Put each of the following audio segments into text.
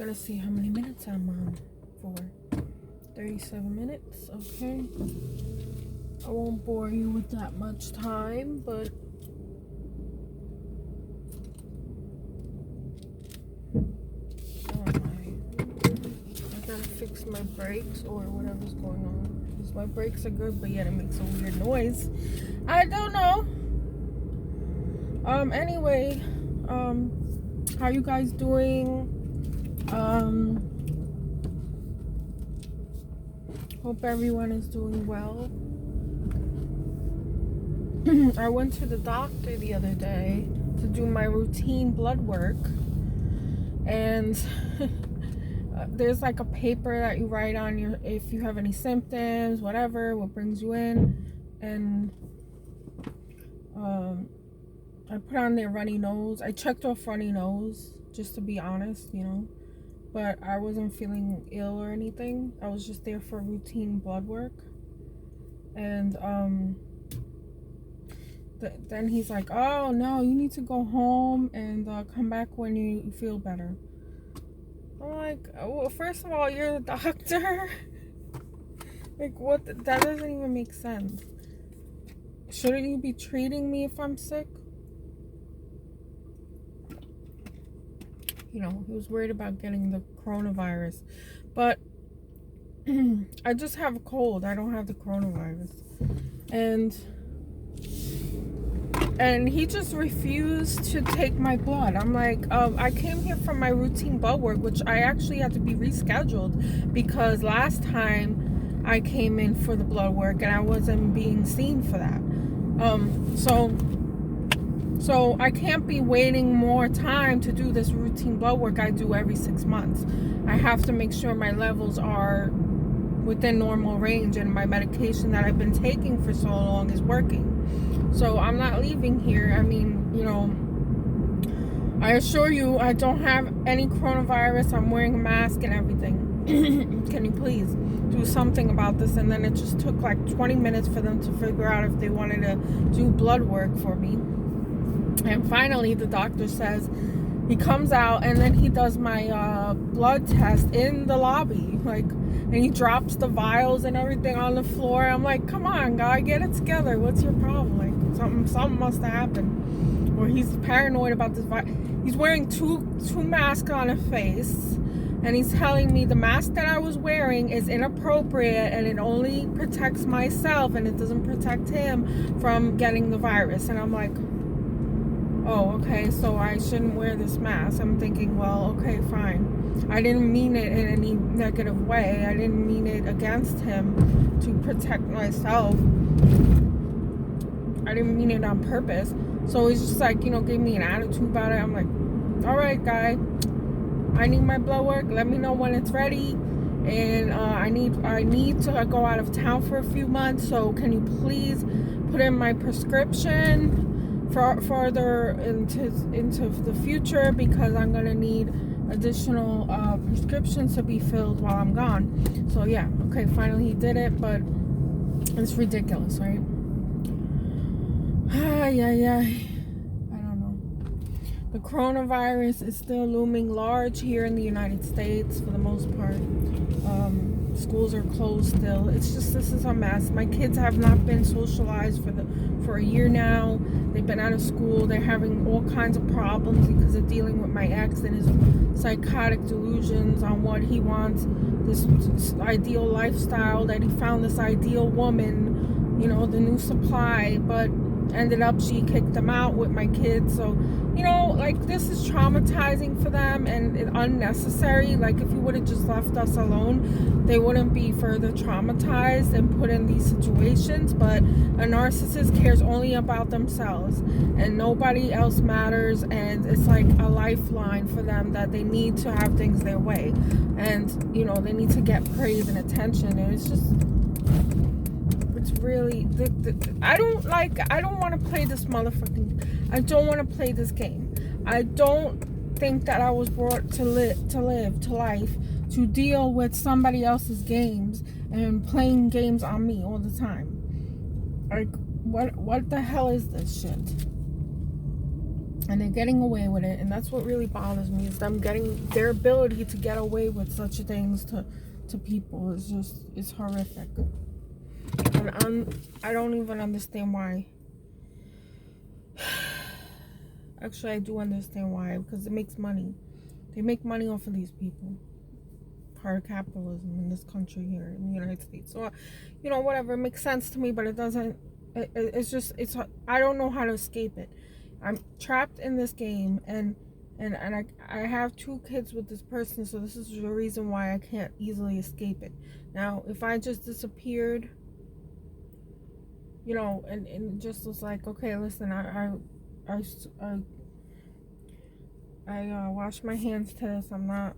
Gotta see how many minutes I'm on for. 37 minutes, okay. I won't bore you with that much time, but I gotta fix my brakes or whatever's going on. Because my brakes are good, but yet it makes a weird noise. I don't know. Anyway, how you guys doing? Hope everyone is doing well. I went to the doctor the other day to do my routine blood work, and there's like a paper that you write on your, if you have any symptoms, whatever, what brings you in, and I put on their runny nose. I checked off runny nose, just to be honest, you know, but I wasn't feeling ill or anything. I was just there for routine blood work. And then he's like, oh no, you need to go home and come back when you feel better. I'm like, well, first of all, you're the doctor. Like, what? That doesn't even make sense. Shouldn't you be treating me if I'm sick? You know, he was worried about getting the coronavirus. But I just have a cold. I don't have the coronavirus. And he just refused to take my blood. I'm like, I came here for my routine blood work, which I actually had to be rescheduled because last time I came in for the blood work and I wasn't being seen for that. So I can't be waiting more time to do this routine blood work I do every 6 months. I have to make sure my levels are within normal range and my medication that I've been taking for so long is working. So I'm not leaving here. I mean, you know, I assure you I don't have any coronavirus. I'm wearing a mask and everything. Can you please do something about this? And then it just took like 20 minutes for them to figure out if they wanted to do blood work for me. And finally the doctor says, he comes out and then he does my blood test in the lobby, like, and he drops the vials and everything on the floor. I'm like, come on, guy, get it together. What's your problem? Like, something must have happened, or he's paranoid about this virus. He's wearing two masks on his face, and he's telling me the mask that I was wearing is inappropriate and it only protects myself and it doesn't protect him from getting the virus. And I'm like, oh, okay, so I shouldn't wear this mask. I'm thinking, well, okay, fine. I didn't mean it in any negative way. I didn't mean it against him to protect myself. I didn't mean it on purpose. So he's just like, you know, gave me an attitude about it. I'm like, all right, guy, I need my blood work. Let me know when it's ready. And I need to go out of town for a few months. So can you please put in my prescription further into the future, because I'm gonna need additional prescriptions to be filled while I'm gone. So yeah, okay, finally he did it, but it's ridiculous, right? Yeah. I don't know. The coronavirus is still looming large here in the United States for the most part. Schools are closed still. It's just, this is a mess. My kids have not been socialized for a year now. They've been out of school. They're having all kinds of problems because of dealing with my ex and his psychotic delusions on what he wants, this ideal lifestyle, that he found this ideal woman, you know, the new supply, but ended up she kicked them out with my kids. So, you know, like, this is traumatizing for them and unnecessary. Like, if he would have just left us alone, they wouldn't be further traumatized and put in these situations. But a narcissist cares only about themselves and nobody else matters, and it's like a lifeline for them that they need to have things their way, and, you know, they need to get praise and attention. And it's just, it's really, I don't want to play this motherfucking, I don't want to play this game. I don't think that I was brought to life to deal with somebody else's games and playing games on me all the time. Like, what the hell is this shit? and they're getting away with it, and that's what really bothers me, is them getting their ability to get away with such things to people. It's horrific. And I don't even understand why. Actually, I do understand why, because it makes money. They make money off of these people. Part of capitalism in this country here in the United States. So, whatever, it makes sense to me, but it doesn't. It's I don't know how to escape it. I'm trapped in this game, and I have 2 kids with this person, so this is the reason why I can't easily escape it. Now, if I just disappeared, and just was like, okay, listen, I wash my hands to this. I'm not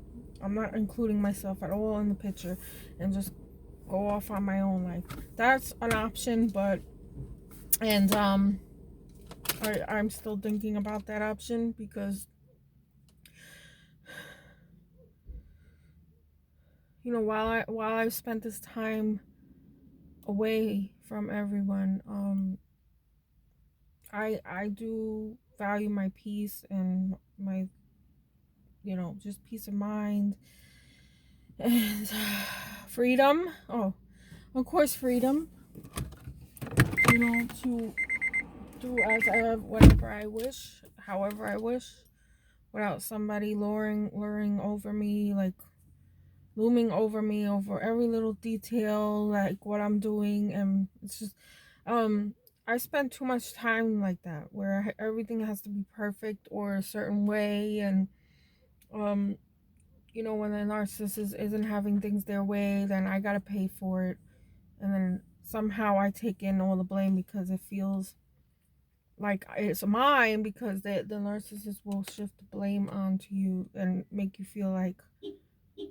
including myself at all in the picture, and just go off on my own life. That's an option, I'm still thinking about that option, because while I've spent this time away from everyone, I do value my peace and my just peace of mind and freedom. Oh, of course, freedom. To do whatever I wish, however I wish, without somebody luring over me, like looming over me over every little detail, like what I'm doing. And it's just, I spend too much time like that, where everything has to be perfect or a certain way. And when the narcissist isn't having things their way, then I gotta pay for it, and then somehow I take in all the blame, because it feels like it's mine, because the narcissist will shift the blame onto you and make you feel like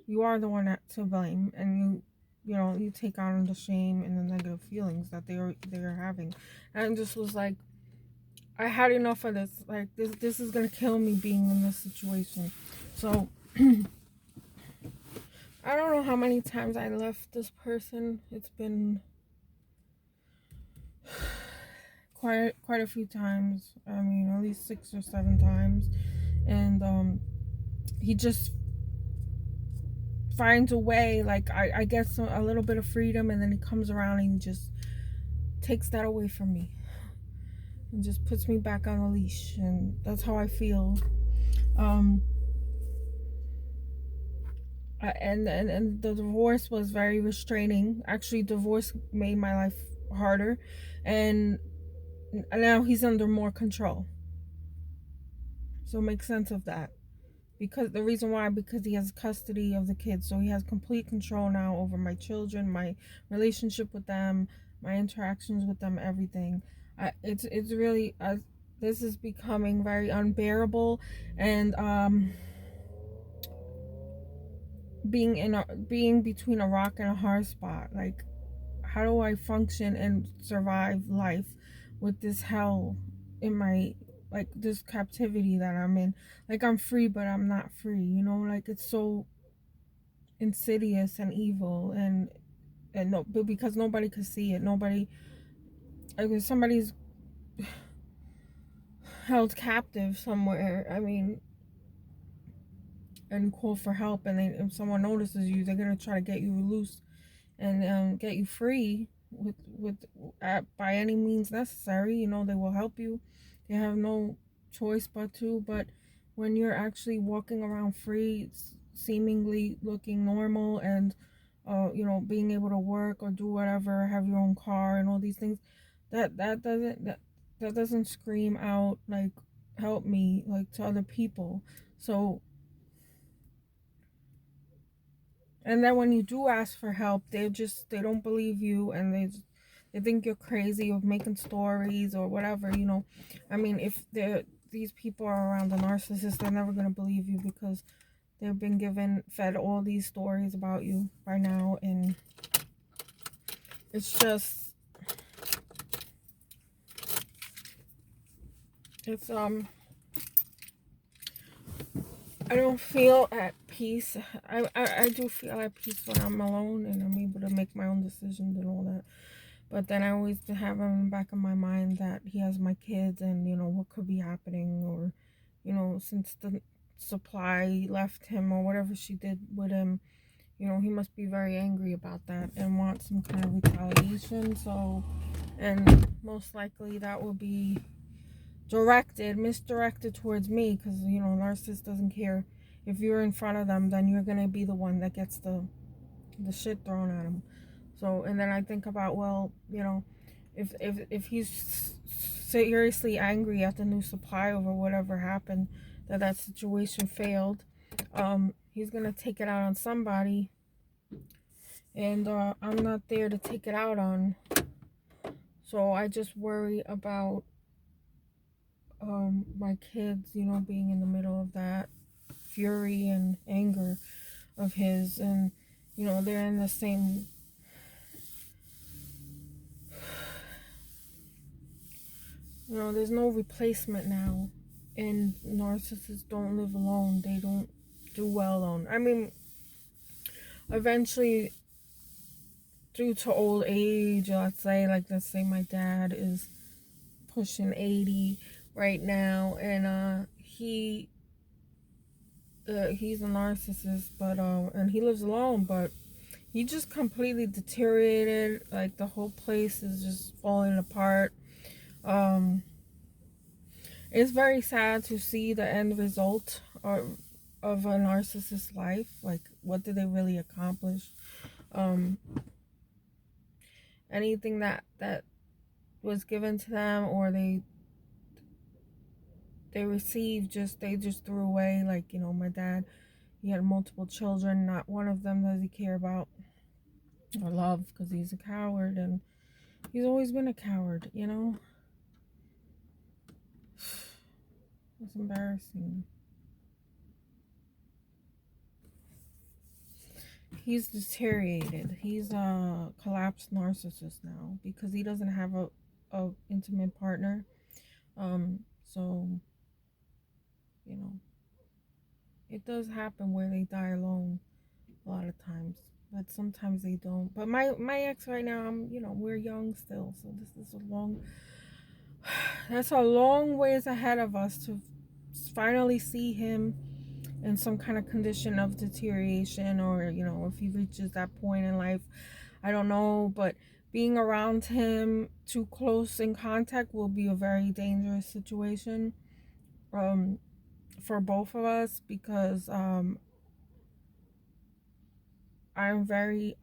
you are the one to blame, and you take on the shame and the negative feelings that they're having. And just was like, I had enough of this. Like, this is gonna kill me, being in this situation. So I don't know how many times I left this person. It's been quite a few times. I mean, at least 6 or 7 times. And he just finds a way, like I get a little bit of freedom, and then he comes around and just takes that away from me and just puts me back on a leash. And that's how I feel. And the divorce was very restraining. Actually, divorce made my life harder, and now he's under more control. So make sense of that. Because the reason why, because he has custody of the kids, so he has complete control now over my children, my relationship with them, my interactions with them, everything. It's really, this is becoming very unbearable. And being between a rock and a hard spot. Like, how do I function and survive life with this hell in my, like, this captivity that I'm in? Like, I'm free, but I'm not free, like, it's so insidious and evil. And no, but because nobody could see it, nobody, like, if somebody's held captive somewhere, I mean, and call for help, and if someone notices you, they're gonna try to get you loose and get you free with by any means necessary. They will help you. They have no choice but to. But when you're actually walking around free, seemingly looking normal, and being able to work or do whatever, have your own car and all these things, that doesn't scream out like, help me, like, to other people. So, and then when you do ask for help, they don't believe you, and they think you're crazy of making stories or whatever. I mean, if these people are around the narcissist, they're never gonna believe you, because they've been fed all these stories about you by now. And it's just, it's I don't feel at peace. I do feel at peace when I'm alone and I'm able to make my own decisions and all that. But then I always have in the back of my mind that he has my kids, and what could be happening, or since the supply left him or whatever she did with him, he must be very angry about that and want some kind of retaliation. So, and most likely that will be misdirected towards me, because, narcissist doesn't care. If you're in front of them, then you're going to be the one that gets the shit thrown at him. So, and then I think about, well, if he's seriously angry at the new supply over whatever happened, that situation failed, he's gonna take it out on somebody, and I'm not there to take it out on. So I just worry about my kids, being in the middle of that fury and anger of his, and they're in the same. There's no replacement now, and narcissists don't live alone. They don't do well alone. I mean, eventually, due to old age, let's say my dad is pushing 80 right now, and he's a narcissist, but and he lives alone, but he just completely deteriorated. Like, the whole place is just falling apart. It's very sad to see the end result of a narcissist's life. Like, what did they really accomplish? Anything that was given to them, or they received, they just threw away. Like, my dad, he had multiple children. Not one of them does he care about or love, because he's a coward, and he's always been a coward. It's embarrassing. He's deteriorated. He's a collapsed narcissist now, because he doesn't have a intimate partner. So, it does happen where they die alone a lot of times, but sometimes they don't. But my ex right now, we're young still, so this is that's a long ways ahead of us to finally see him in some kind of condition of deterioration, or if he reaches that point in life, I don't know. But being around him too close in contact will be a very dangerous situation for both of us, because I'm very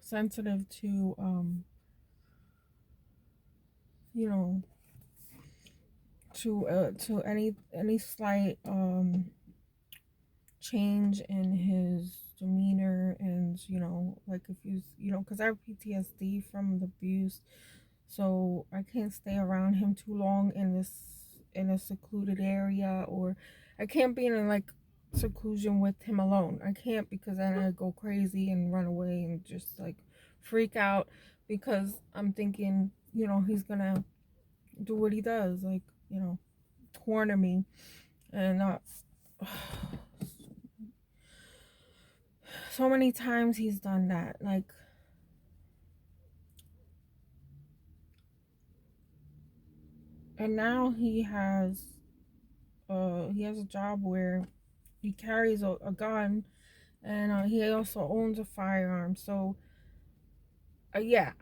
sensitive to to any slight change in his demeanor, and like, if because I have PTSD from the abuse, so I can't stay around him too long in a secluded area, or I can't be in like seclusion with him alone. I can't, because then I go crazy and run away and just like freak out, because I'm thinking he's gonna do what he does, like corner me, and so many times he's done that. Like, and now he has a job where he carries a gun, and he also owns a firearm. So yeah,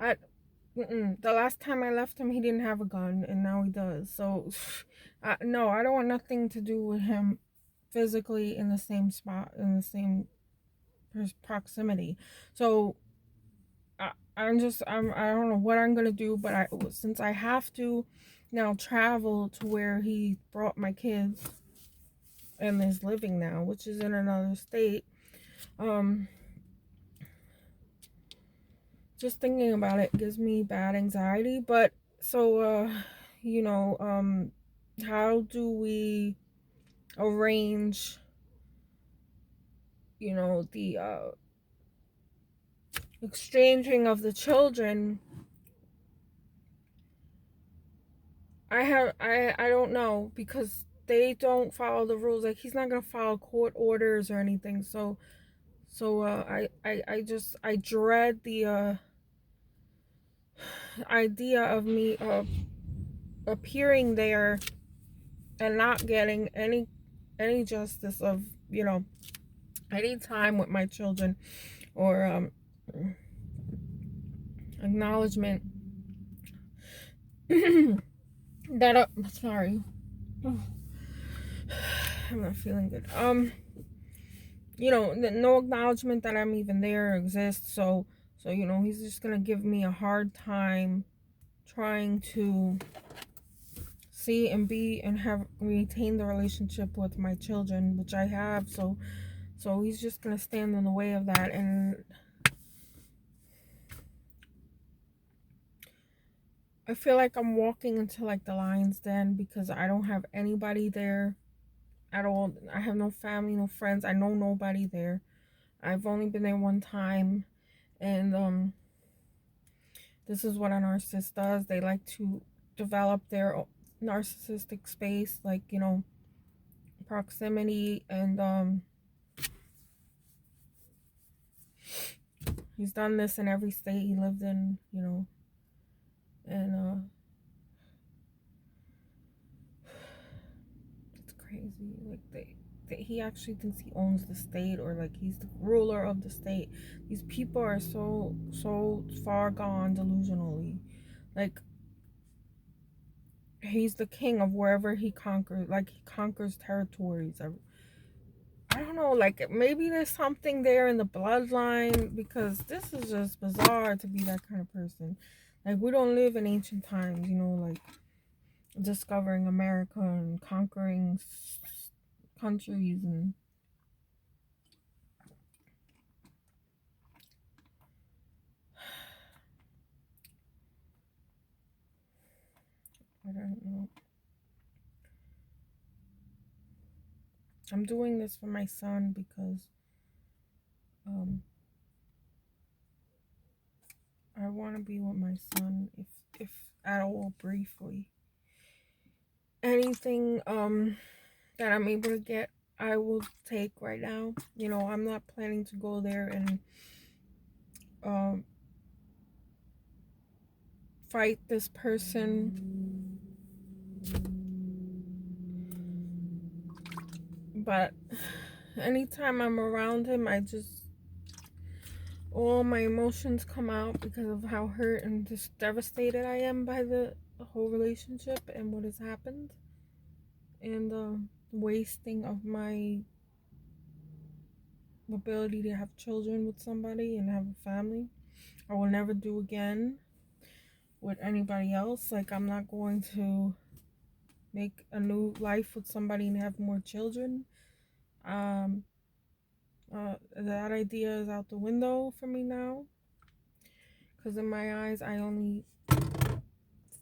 the last time I left him, he didn't have a gun, and now he does. So no, I don't want nothing to do with him physically in the same spot, in the same proximity. So I don't know what I'm gonna do, but since I have to now travel to where he brought my kids and is living now, which is in another state, just thinking about it gives me bad anxiety. But so how do we arrange the exchanging of the children? I don't know, because they don't follow the rules. Like, he's not gonna follow court orders or anything. So I dread the idea of me appearing there and not getting any justice of, you know, any time with my children, or acknowledgement that sorry, I'm not feeling good. You know, no acknowledgement that I'm even there or exist. So you know, he's just gonna give me a hard time trying to see and be and have retain the relationship with my children, which I have. So he's just gonna stand in the way of that. And I feel like I'm walking into like the lion's den, because I don't have anybody there at all. I have no family, no friends. I know nobody there. I've only been there one time. And this is what a narcissist does. They like to develop their narcissistic space, like, you know, proximity. And he's done this in every state he lived in, you know. And it's crazy. Like, he actually thinks he owns the state, or like he's the ruler of the state. These people are so far gone delusionally. Like, he's the king of wherever he conquers. Like, he conquers territories. I don't know, like maybe there's something there in the bloodline, because this is just bizarre to be that kind of person. Like, we don't live in ancient times, you know, like discovering America and conquering countries. And I don't know. I'm doing this for my son because um I want to be with my son, if at all, briefly. Anything that I'm able to get, I will take right now. You know, I'm not planning to go there and um fight this person. But anytime I'm around him, all my emotions come out, because of how hurt and just devastated I am by the whole relationship and what has happened, and the wasting of my ability to have children with somebody and have a family. I will never do again with anybody else. Like, I'm not going to make a new life with somebody and have more children. That idea is out the window for me now, because in my eyes, I only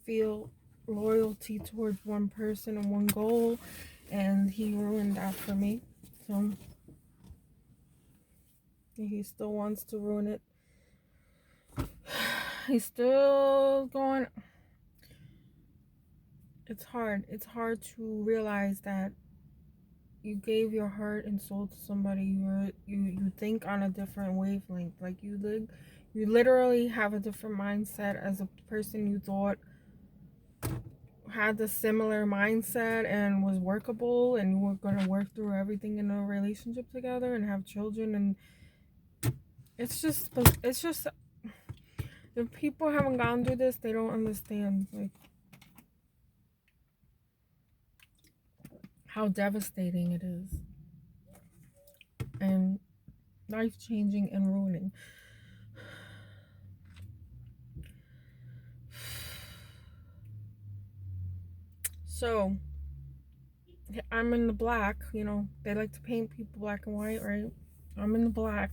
feel loyalty towards one person and one goal, and he ruined that for me. So he still wants to ruin it. He's still going. It's hard to realize that you gave your heart and soul to somebody. You think on a different wavelength. Like, you literally have a different mindset as a person you thought had the similar mindset and was workable, and you were going to work through everything in a relationship together and have children. And it's just if people haven't gone through this, they don't understand, like, how devastating it is, and life changing and ruining. So I'm in the black. You know, they like to paint people black and white, right? I'm in the black.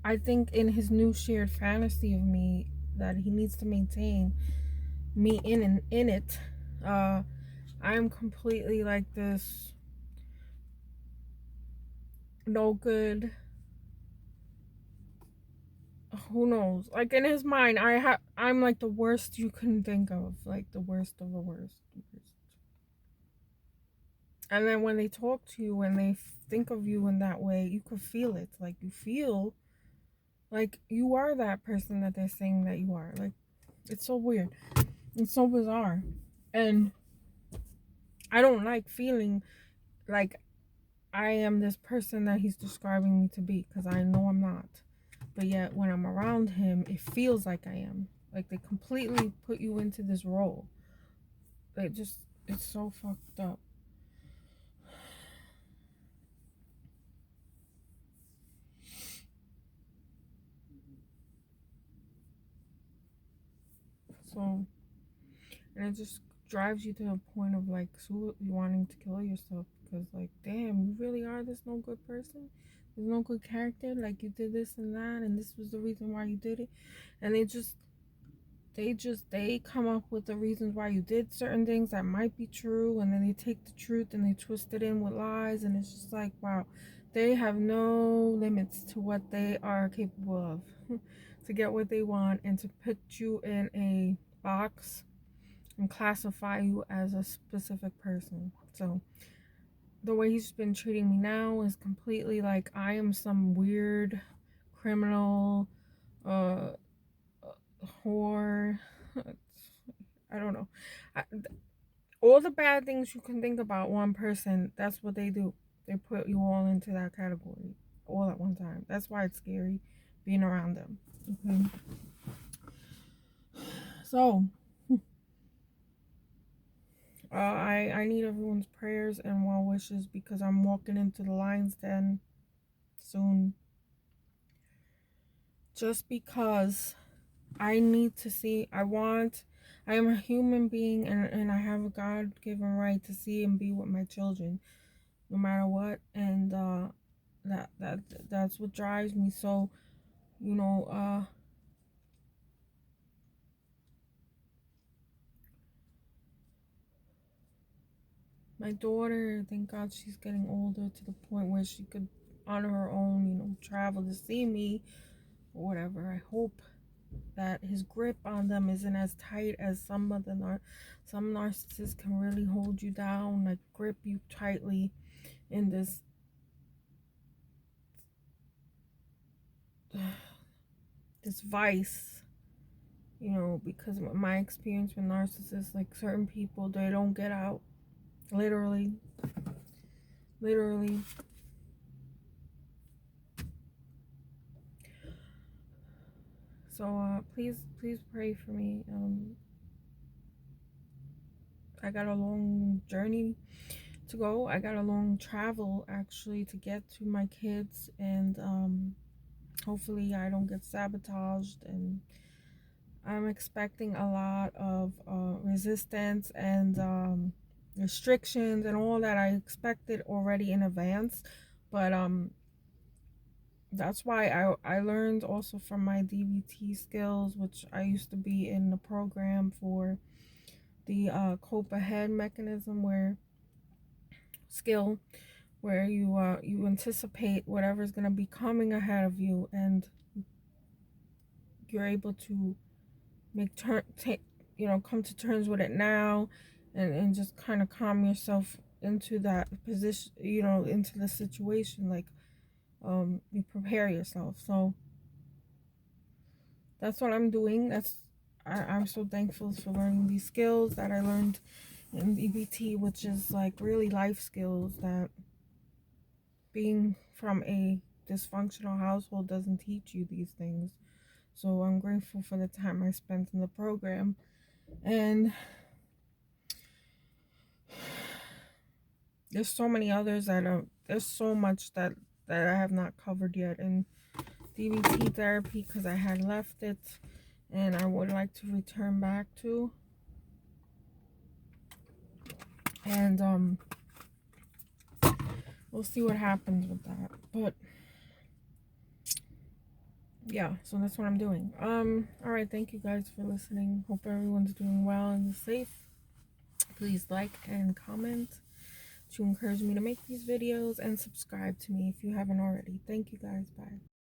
I think in his new shared fantasy of me that he needs to maintain me in it, I'm completely like this no good. Who knows? Like, in his mind, I'm like the worst you can think of, like the worst of the worst. And then when they talk to you, when they think of you in that way, you can feel it. Like, you feel like you are that person that they're saying that you are. Like, it's so weird. It's so bizarre. And I don't like feeling like I am this person that he's describing me to be, because I know I'm not. But yet when I'm around him, it feels like I am. Like they completely put you into this role. It's so fucked up. So, and it just drives you to a point of like wanting to kill yourself, because like, damn, you really are this no good person. There's no good character. Like you did this and that, and this was the reason why you did it. And they come up with the reasons why you did certain things that might be true, and then they take the truth and they twist it in with lies, and it's just like, wow, they have no limits to what they are capable of to get what they want, and to put you in a box and classify you as a specific person. So the way he's been treating me now is completely like I am some weird criminal, uh whore. I don't know. All the bad things you can think about one person, that's what they do. They put you all into that category all at one time. That's why it's scary being around them. Okay. So I need everyone's prayers and well wishes, because I'm walking into the lion's den soon. Just because I need to see, I am a human being, and I have a God-given right to see and be with my children no matter what. And that's what drives me. So, you know, my daughter, thank God she's getting older to the point where she could on her own, travel to see me or whatever. I hope that his grip on them isn't as tight as some narcissists can really hold you down, like grip you tightly in this vice, because of my experience with narcissists, like certain people, they don't get out, literally. So please pray for me. I got a long journey to go. I got a long travel actually to get to my kids, and hopefully I don't get sabotaged. And I'm expecting a lot of resistance and restrictions and all that. I expected already in advance, but that's why I learned also from my DBT skills, which I used to be in the program for the cope ahead mechanism, where you anticipate whatever's going to be coming ahead of you, and you're able to come to terms with it now, and just kind of calm yourself into that position, into the situation. Like, you prepare yourself. So that's what I'm doing. I'm so thankful for learning these skills that I learned in DBT, which is like really life skills that being from a dysfunctional household doesn't teach you these things. So I'm grateful for the time I spent in the program. And there's so many others there's so much that I have not covered yet in DBT therapy, because I had left it and I would like to return back to. And we'll see what happens with that. But yeah, so that's what I'm doing. All right, thank you guys for listening. Hope everyone's doing well and safe. Please like and comment to encourage me to make these videos, and subscribe to me if you haven't already. Thank you guys. Bye.